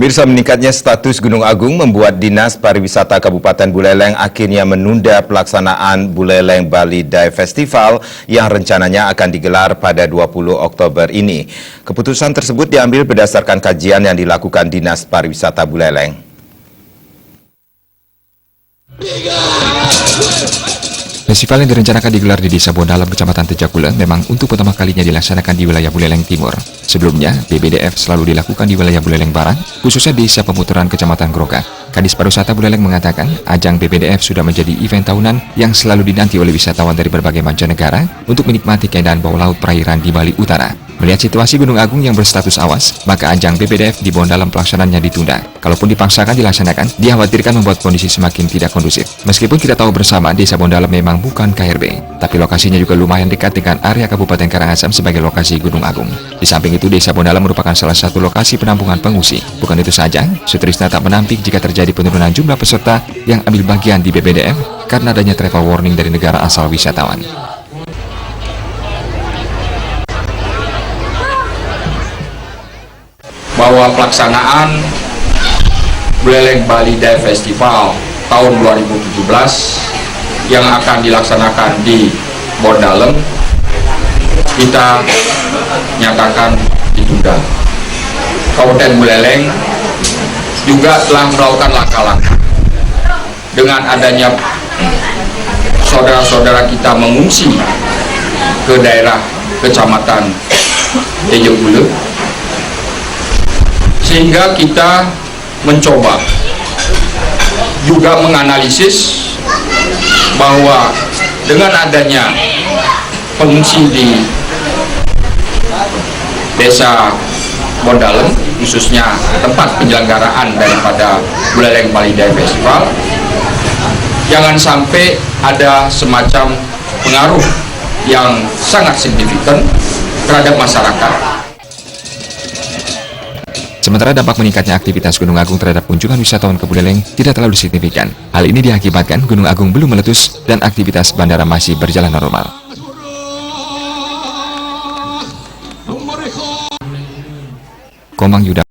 Pemirsa, meningkatnya status Gunung Agung membuat Dinas Pariwisata Kabupaten Buleleng akhirnya menunda pelaksanaan Buleleng Bali Dive Festival yang rencananya akan digelar pada 20 Oktober ini. Keputusan tersebut diambil berdasarkan kajian yang dilakukan Dinas Pariwisata Buleleng. Festival yang direncanakan digelar di Desa Bondalam, Kecamatan Tejakula, memang untuk pertama kalinya dilaksanakan di wilayah Buleleng Timur. Sebelumnya, BBDF selalu dilakukan di wilayah Buleleng Barat, khususnya Desa Pemutaran Kecamatan Groga. Kadis Pariwisata Buleleng mengatakan, ajang BBDF sudah menjadi event tahunan yang selalu dinanti oleh wisatawan dari berbagai mancanegara untuk menikmati keindahan bawah laut perairan di Bali Utara. Melihat situasi Gunung Agung yang berstatus awas, maka ajang BBDF di Bondalam pelaksanaannya ditunda. Kalaupun dipaksakan dilaksanakan, dikhawatirkan membuat kondisi semakin tidak kondusif. Meskipun kita tahu bersama Desa Bondalam memang bukan KRB, tapi lokasinya juga lumayan dekat dengan area Kabupaten Karangasem sebagai lokasi Gunung Agung. Di samping itu, Desa Bondalam merupakan salah satu lokasi penampungan pengungsi. Bukan itu saja, Sutrisna tak menampik jika terjadi penurunan jumlah peserta yang ambil bagian di BBDF karena adanya travel warning dari negara asal wisatawan. Bahwa pelaksanaan Buleleng Bali Dive Festival tahun 2017 yang akan dilaksanakan di Bondalam kita nyatakan ditunda. Kabupaten Buleleng juga telah melakukan langkah-langkah dengan adanya saudara-saudara kita mengungsi ke daerah Kecamatan Tejakula, sehingga kita mencoba juga menganalisis bahwa dengan adanya pengungsi di Desa Bondalam, khususnya tempat penyelenggaraan daripada Buleleng Bali Dive Festival, jangan sampai ada semacam pengaruh yang sangat signifikan terhadap masyarakat. Sementara dampak meningkatnya aktivitas Gunung Agung terhadap kunjungan wisatawan ke Buleleng tidak terlalu signifikan. Hal ini diakibatkan Gunung Agung belum meletus dan aktivitas bandara masih berjalan normal. Komang Yuda